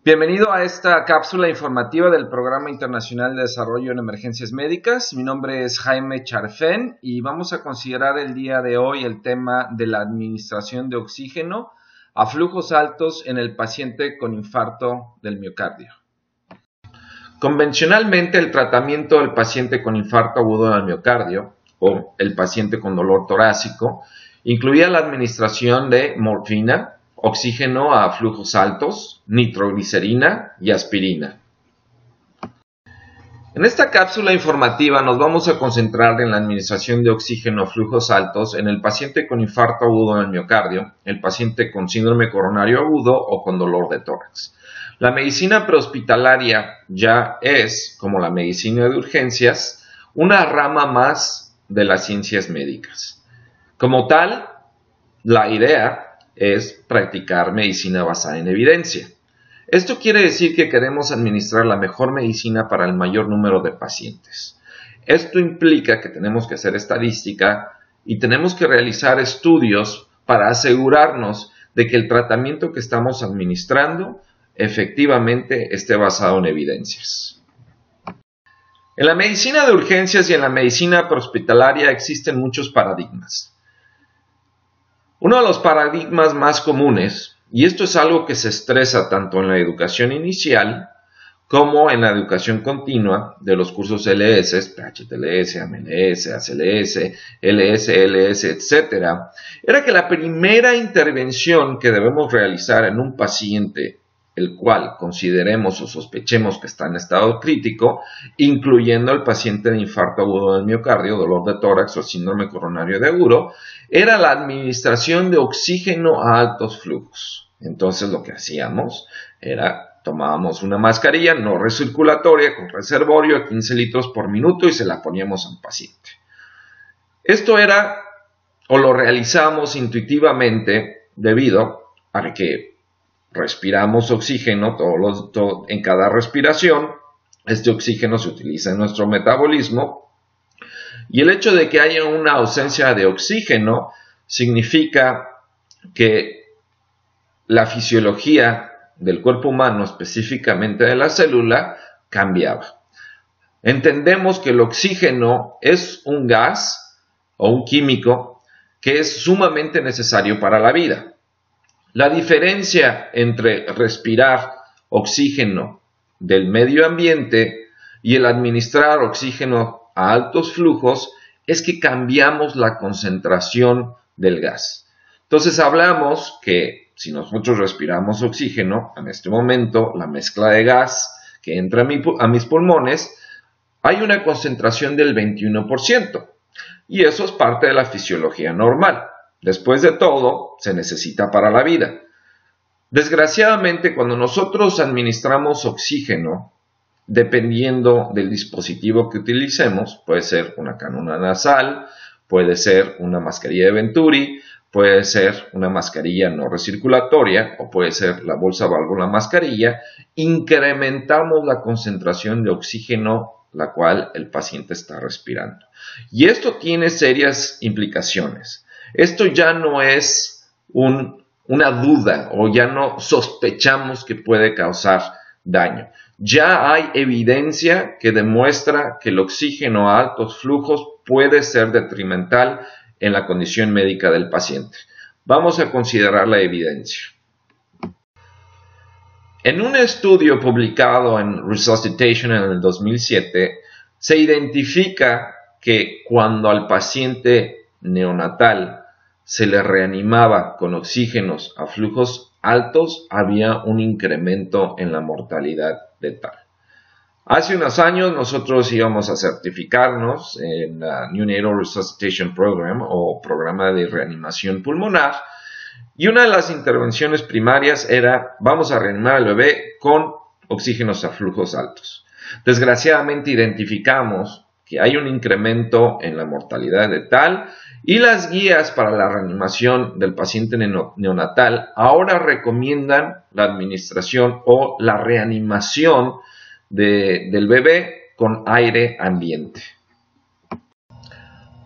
Bienvenido a esta cápsula informativa del Programa Internacional de Desarrollo en Emergencias Médicas. Mi nombre es Jaime Charfén y vamos a considerar el día de hoy el tema de la administración de oxígeno a flujos altos en el paciente con infarto del miocardio. Convencionalmente, el tratamiento del paciente con infarto agudo del miocardio o el paciente con dolor torácico incluía la administración de morfina, oxígeno a flujos altos, nitroglicerina y aspirina. En esta cápsula informativa nos vamos a concentrar en la administración de oxígeno a flujos altos en el paciente con infarto agudo del miocardio, el paciente con síndrome coronario agudo o con dolor de tórax. La medicina prehospitalaria ya es, como la medicina de urgencias, una rama más de las ciencias médicas. Como tal, la idea es practicar medicina basada en evidencia. Esto quiere decir que queremos administrar la mejor medicina para el mayor número de pacientes. Esto implica que tenemos que hacer estadística y tenemos que realizar estudios para asegurarnos de que el tratamiento que estamos administrando efectivamente esté basado en evidencias. En la medicina de urgencias y en la medicina prehospitalaria existen muchos paradigmas. Uno de los paradigmas más comunes, y esto es algo que se estresa tanto en la educación inicial como en la educación continua de los cursos LS, PHTLS, AMLS, ACLS, LS, LS, etc., era que la primera intervención que debemos realizar en un paciente el cual consideremos o sospechemos que está en estado crítico, incluyendo el paciente de infarto agudo del miocardio, dolor de tórax o síndrome coronario de agudo, era la administración de oxígeno a altos flujos. Entonces lo que hacíamos era tomábamos una mascarilla no recirculatoria con reservorio a 15 litros por minuto y se la poníamos al paciente. Esto era o lo realizamos intuitivamente debido a que respiramos oxígeno en cada respiración. Este oxígeno se utiliza en nuestro metabolismo y el hecho de que haya una ausencia de oxígeno significa que la fisiología del cuerpo humano, específicamente de la célula, cambiaba. Entendemos que el oxígeno es un gas o un químico que es sumamente necesario para la vida. La diferencia entre respirar oxígeno del medio ambiente y el administrar oxígeno a altos flujos es que cambiamos la concentración del gas. Entonces hablamos que si nosotros respiramos oxígeno, en este momento la mezcla de gas que entra a mis pulmones, hay una concentración del 21%. Y eso es parte de la fisiología normal. Después de todo, se necesita para la vida. Desgraciadamente, cuando nosotros administramos oxígeno, dependiendo del dispositivo que utilicemos, puede ser una canula nasal, puede ser una mascarilla de Venturi, puede ser una mascarilla no recirculatoria o puede ser la bolsa válvula mascarilla, incrementamos la concentración de oxígeno la cual el paciente está respirando. Y esto tiene serias implicaciones. Esto ya no es una duda o ya no sospechamos que puede causar daño. Ya hay evidencia que demuestra que el oxígeno a altos flujos puede ser detrimental en la condición médica del paciente. Vamos a considerar la evidencia. En un estudio publicado en Resuscitation en el 2007, se identifica que cuando al paciente neonatal se le reanimaba con oxígenos a flujos altos, había un incremento en la mortalidad letal. Hace unos años nosotros íbamos a certificarnos en la Neonatal Resuscitation Program o programa de reanimación pulmonar y una de las intervenciones primarias era vamos a reanimar al bebé con oxígenos a flujos altos. Desgraciadamente identificamos que hay un incremento en la mortalidad letal y las guías para la reanimación del paciente neonatal ahora recomiendan la administración o la reanimación del bebé con aire ambiente.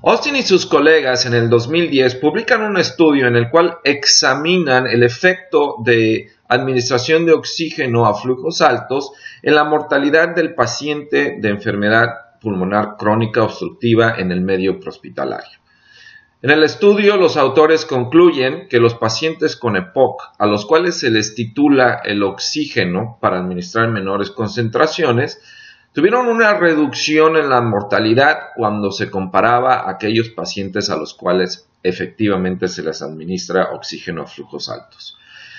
Austin y sus colegas en el 2010 publican un estudio en el cual examinan el efecto de administración de oxígeno a flujos altos en la mortalidad del paciente de enfermedad pulmonar crónica obstructiva en el medio prehospitalario. En el estudio, los autores concluyen que los pacientes con EPOC, a los cuales se les titula el oxígeno para administrar en menores concentraciones, tuvieron una reducción en la mortalidad cuando se comparaba a aquellos pacientes a los cuales efectivamente se les administra oxígeno a flujos altos.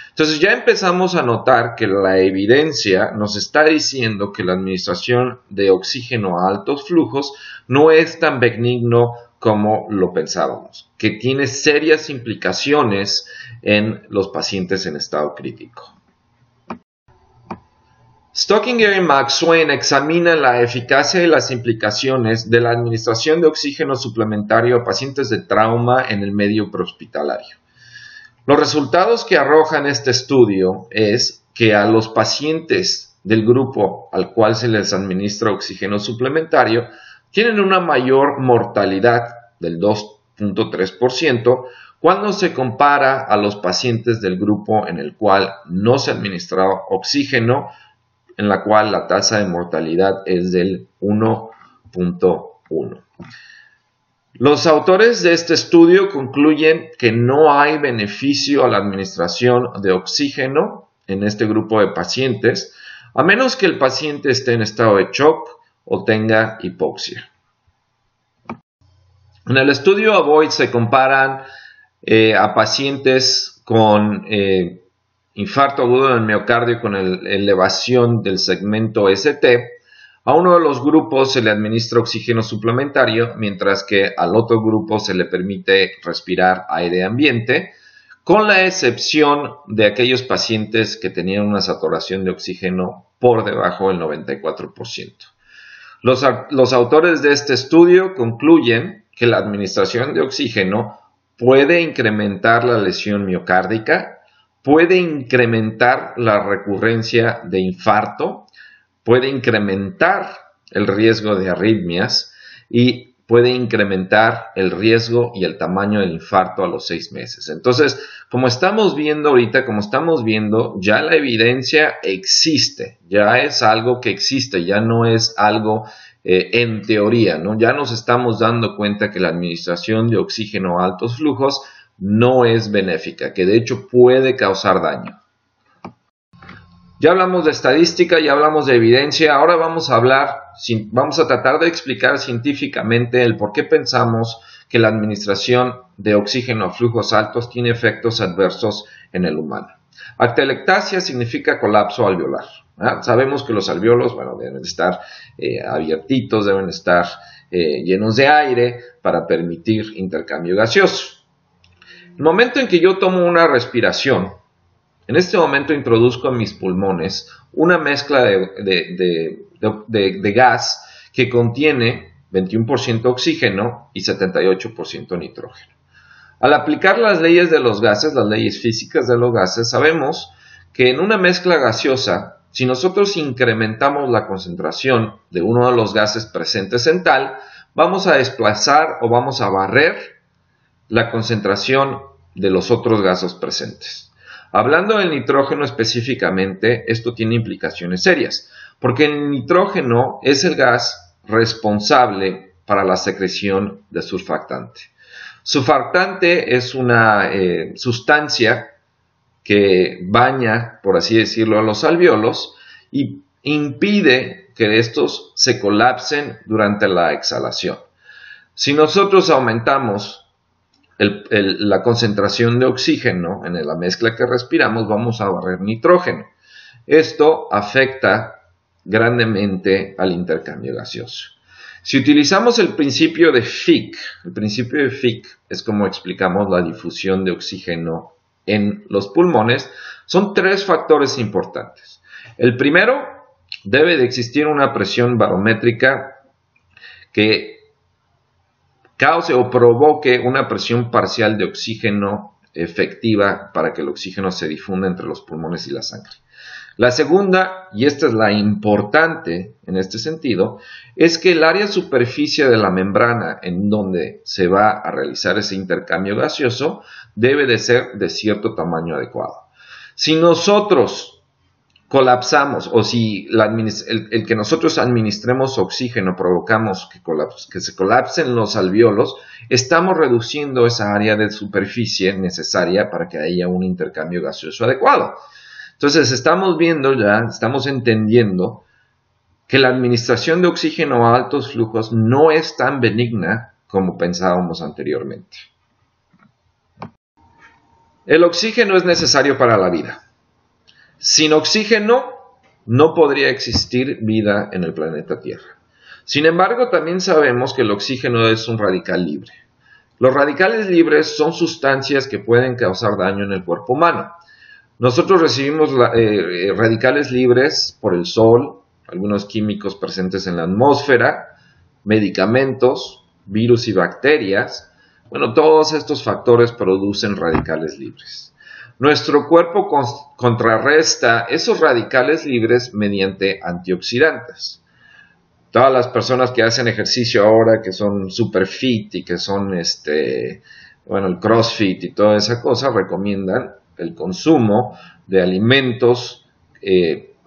Entonces ya empezamos a notar que la evidencia nos está diciendo que la administración de oxígeno a altos flujos no es tan benigno como lo pensábamos, que tiene serias implicaciones en los pacientes en estado crítico. Stockinger y McSwain examinan la eficacia y las implicaciones de la administración de oxígeno suplementario a pacientes de trauma en el medio prehospitalario. Los resultados que arrojan este estudio es que a los pacientes del grupo al cual se les administra oxígeno suplementario tienen una mayor mortalidad del 2.3% cuando se compara a los pacientes del grupo en el cual no se administra oxígeno, en la cual la tasa de mortalidad es del 1.1. Los autores de este estudio concluyen que no hay beneficio a la administración de oxígeno en este grupo de pacientes, a menos que el paciente esté en estado de shock o tenga hipoxia. En el estudio AVOID se comparan a pacientes con infarto agudo del miocardio con elevación del segmento ST. A uno de los grupos se le administra oxígeno suplementario, mientras que al otro grupo se le permite respirar aire ambiente, con la excepción de aquellos pacientes que tenían una saturación de oxígeno por debajo del 94%. Los autores de este estudio concluyen que la administración de oxígeno puede incrementar la lesión miocárdica, puede incrementar la recurrencia de infarto, puede incrementar el riesgo de arritmias y puede incrementar el riesgo y el tamaño del infarto a los 6 meses. Entonces, como estamos viendo ahorita, ya la evidencia existe, ya es algo que existe, ya no es algo en teoría, ¿no? Ya nos estamos dando cuenta que la administración de oxígeno a altos flujos no es benéfica, que de hecho puede causar daño. Ya hablamos de estadística, ya hablamos de evidencia, ahora vamos a tratar de explicar científicamente el por qué pensamos que la administración de oxígeno a flujos altos tiene efectos adversos en el humano. Atelectasia significa colapso alveolar. Sabemos que los alveolos, deben estar abiertitos, deben estar llenos de aire para permitir intercambio gaseoso. El momento en que yo tomo una respiración, en este momento introduzco en mis pulmones una mezcla de gas que contiene 21% oxígeno y 78% nitrógeno. Al aplicar las leyes de los gases, las leyes físicas de los gases, sabemos que en una mezcla gaseosa, si nosotros incrementamos la concentración de uno de los gases presentes en tal, vamos a desplazar o vamos a barrer la concentración de los otros gases presentes. Hablando del nitrógeno específicamente, esto tiene implicaciones serias, porque el nitrógeno es el gas responsable para la secreción de surfactante. Surfactante es una sustancia que baña, por así decirlo, a los alvéolos y impide que estos se colapsen durante la exhalación. Si nosotros aumentamos la concentración de oxígeno en la mezcla que respiramos, vamos a barrer nitrógeno. Esto afecta grandemente al intercambio gaseoso. Si utilizamos el principio de Fick es como explicamos la difusión de oxígeno en los pulmones, son 3 factores importantes. El primero, debe de existir una presión barométrica que cause o provoque una presión parcial de oxígeno efectiva para que el oxígeno se difunda entre los pulmones y la sangre. La segunda, y esta es la importante en este sentido, es que el área superficie de la membrana en donde se va a realizar ese intercambio gaseoso debe de ser de cierto tamaño adecuado. Si nosotros colapsamos o si el que nosotros administremos oxígeno provocamos que se colapsen los alvéolos, estamos reduciendo esa área de superficie necesaria para que haya un intercambio gaseoso adecuado. Entonces estamos viendo ya, estamos entendiendo que la administración de oxígeno a altos flujos no es tan benigna como pensábamos anteriormente. El oxígeno es necesario para la vida. Sin oxígeno no podría existir vida en el planeta Tierra. Sin embargo, también sabemos que el oxígeno es un radical libre. Los radicales libres son sustancias que pueden causar daño en el cuerpo humano. Nosotros recibimos radicales libres por el sol, algunos químicos presentes en la atmósfera, medicamentos, virus y bacterias. Bueno, todos estos factores producen radicales libres. Nuestro cuerpo contrarresta esos radicales libres mediante antioxidantes. Todas las personas que hacen ejercicio ahora, que son super fit y que son el CrossFit y toda esa cosa, recomiendan el consumo de alimentos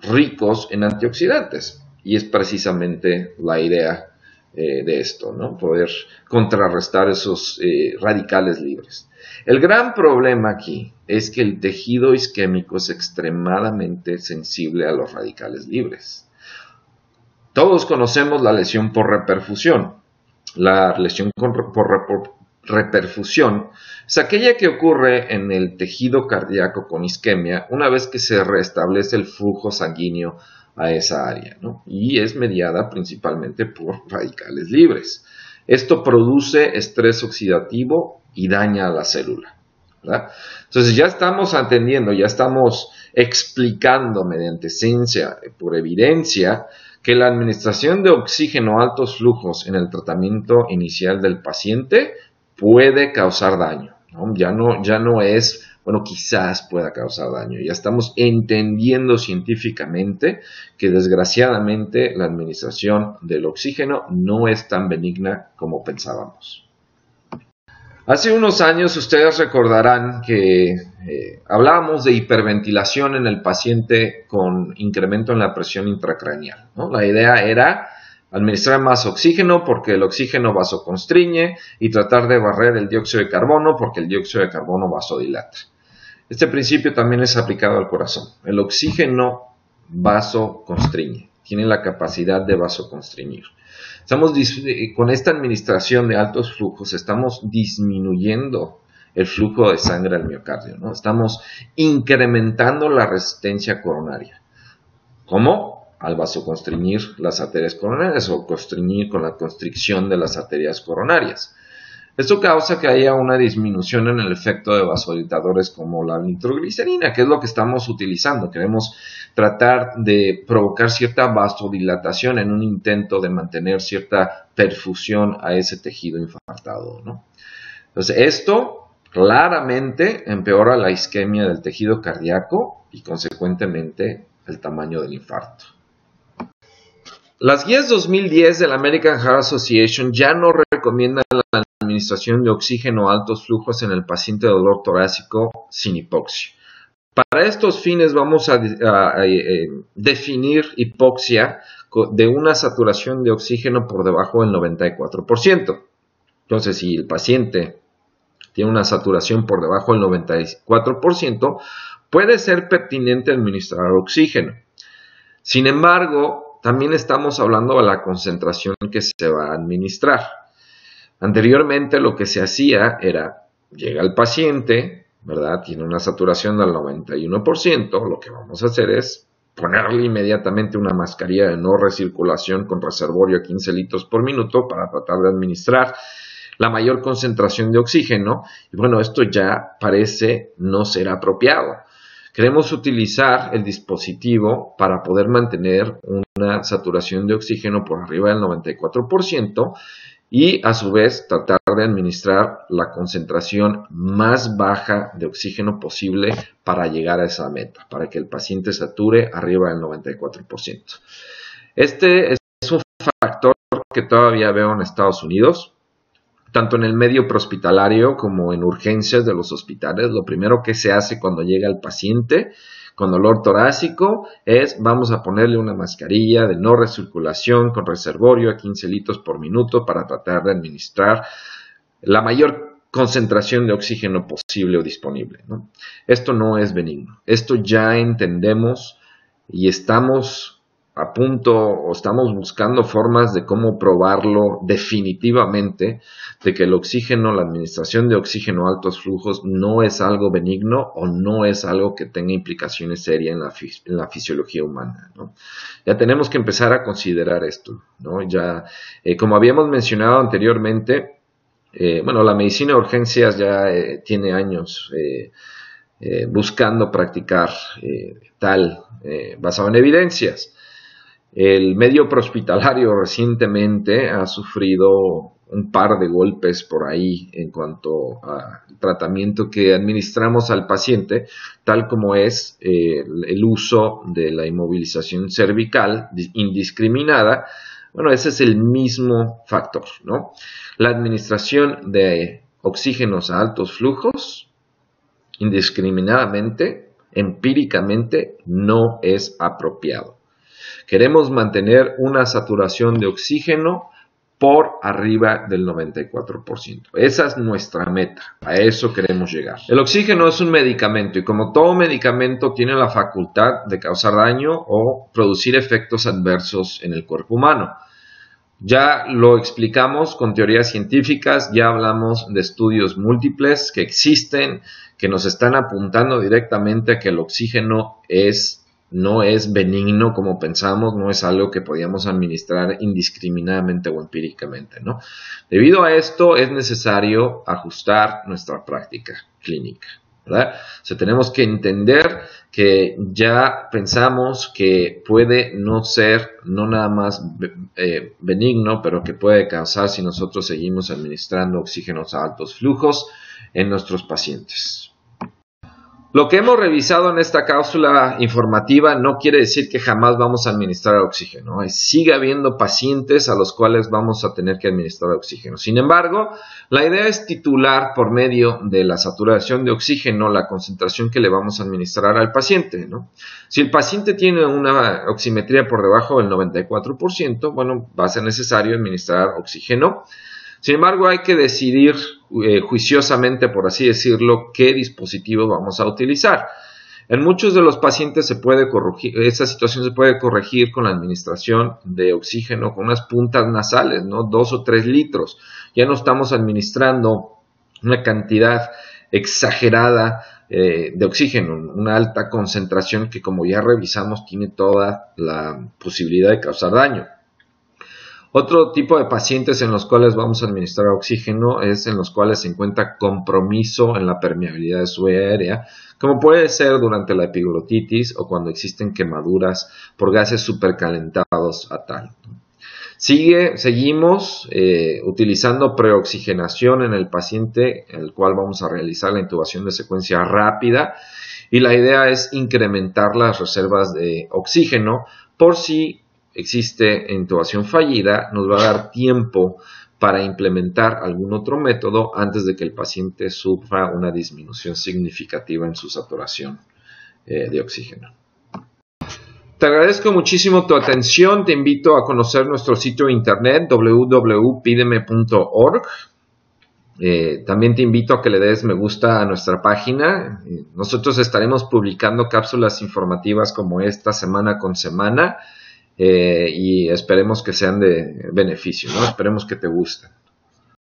ricos en antioxidantes. Y es precisamente la idea de esto, ¿no? Poder contrarrestar esos radicales libres. El gran problema aquí es que el tejido isquémico es extremadamente sensible a los radicales libres. Todos conocemos la lesión por reperfusión. La lesión por reperfusión es aquella que ocurre en el tejido cardíaco con isquemia una vez que se restablece el flujo sanguíneo a esa área, ¿no? Y es mediada principalmente por radicales libres. Esto produce estrés oxidativo y daña a la célula, ¿verdad? Entonces ya estamos entendiendo, ya estamos explicando mediante ciencia, por evidencia, que la administración de oxígeno a altos flujos en el tratamiento inicial del paciente puede causar daño, ¿no? Ya no es, bueno, quizás pueda causar daño. Ya estamos entendiendo científicamente que desgraciadamente la administración del oxígeno no es tan benigna como pensábamos. Hace unos años ustedes recordarán que hablábamos de hiperventilación en el paciente con incremento en la presión intracraneal, ¿no? La idea era administrar más oxígeno porque el oxígeno vasoconstriñe y tratar de barrer el dióxido de carbono porque el dióxido de carbono vasodilata. Este principio también es aplicado al corazón. El oxígeno vasoconstriñe, tiene la capacidad de vasoconstriñir. Con esta administración de altos flujos estamos disminuyendo el flujo de sangre al miocardio, ¿no? Estamos incrementando la resistencia coronaria. ¿Cómo? Al vasoconstriñir las arterias coronarias o constriñir con la constricción de las arterias coronarias. Esto causa que haya una disminución en el efecto de vasodilatadores como la nitroglicerina, que es lo que estamos utilizando. Queremos tratar de provocar cierta vasodilatación en un intento de mantener cierta perfusión a ese tejido infartado, ¿no? Entonces, esto claramente empeora la isquemia del tejido cardíaco y, consecuentemente, el tamaño del infarto. Las guías 2010 de la American Heart Association ya no recomiendan la administración de oxígeno a altos flujos en el paciente de dolor torácico sin hipoxia. Para estos fines vamos a definir hipoxia de una saturación de oxígeno por debajo del 94%. Entonces, si el paciente tiene una saturación por debajo del 94%, puede ser pertinente administrar oxígeno. Sin embargo, también estamos hablando de la concentración que se va a administrar. Anteriormente lo que se hacía era, llega el paciente, ¿verdad? Tiene una saturación del 91%, lo que vamos a hacer es ponerle inmediatamente una mascarilla de no recirculación con reservorio a 15 litros por minuto para tratar de administrar la mayor concentración de oxígeno. Y bueno, esto ya parece no ser apropiado. Queremos utilizar el dispositivo para poder mantener una saturación de oxígeno por arriba del 94% y a su vez tratar de administrar la concentración más baja de oxígeno posible para llegar a esa meta, para que el paciente sature arriba del 94%. Este es un factor que todavía veo en Estados Unidos, tanto en el medio prehospitalario como en urgencias de los hospitales. Lo primero que se hace cuando llega el paciente con dolor torácico es vamos a ponerle una mascarilla de no recirculación con reservorio a 15 litros por minuto para tratar de administrar la mayor concentración de oxígeno posible o disponible, ¿no? Esto no es benigno. Esto ya entendemos y estamos a punto o estamos buscando formas de cómo probarlo definitivamente, de que el oxígeno, la administración de oxígeno a altos flujos no es algo benigno o no es algo que tenga implicaciones serias en la fisiología humana, ¿no? Ya tenemos que empezar a considerar esto, ¿no? Ya, como habíamos mencionado anteriormente, bueno, la medicina de urgencias ya tiene años buscando practicar tal basado en evidencias. El medio prehospitalario recientemente ha sufrido un par de golpes por ahí en cuanto al tratamiento que administramos al paciente, tal como es el uso de la inmovilización cervical indiscriminada. Bueno, ese es el mismo factor, ¿no? La administración de oxígenos a altos flujos indiscriminadamente, empíricamente, no es apropiado. Queremos mantener una saturación de oxígeno por arriba del 94%. Esa es nuestra meta. A eso queremos llegar. El oxígeno es un medicamento y como todo medicamento tiene la facultad de causar daño o producir efectos adversos en el cuerpo humano. Ya lo explicamos con teorías científicas, ya hablamos de estudios múltiples que existen, que nos están apuntando directamente a que el oxígeno no es benigno como pensamos, no es algo que podíamos administrar indiscriminadamente o empíricamente, ¿no? Debido a esto es necesario ajustar nuestra práctica clínica, ¿verdad? O sea, tenemos que entender que ya pensamos que puede no ser, no nada más benigno, pero que puede causar si nosotros seguimos administrando oxígenos a altos flujos en nuestros pacientes. Lo que hemos revisado en esta cápsula informativa no quiere decir que jamás vamos a administrar oxígeno. Sigue habiendo pacientes a los cuales vamos a tener que administrar oxígeno. Sin embargo, la idea es titular por medio de la saturación de oxígeno la concentración que le vamos a administrar al paciente, ¿no? Si el paciente tiene una oximetría por debajo del 94%, bueno, va a ser necesario administrar oxígeno. Sin embargo, hay que decidir juiciosamente, por así decirlo, qué dispositivo vamos a utilizar. En muchos de los pacientes esta situación se puede corregir con la administración de oxígeno con unas puntas nasales, ¿no? 2 o 3 litros. Ya no estamos administrando una cantidad exagerada de oxígeno, una alta concentración que, como ya revisamos, tiene toda la posibilidad de causar daño. Otro tipo de pacientes en los cuales vamos a administrar oxígeno es en los cuales se encuentra compromiso en la permeabilidad de su vía aérea, como puede ser durante la epiglotitis o cuando existen quemaduras por gases supercalentados a tal. Seguimos utilizando preoxigenación en el paciente, en el cual vamos a realizar la intubación de secuencia rápida, y la idea es incrementar las reservas de oxígeno por si existe intubación fallida, nos va a dar tiempo para implementar algún otro método antes de que el paciente sufra una disminución significativa en su saturación de oxígeno. Te agradezco muchísimo tu atención, te invito a conocer nuestro sitio de internet www.pideme.org. También te invito a que le des me gusta a nuestra página. Nosotros estaremos publicando cápsulas informativas como esta semana con semana. Y esperemos que sean de beneficio, ¿no? Esperemos que te gusten.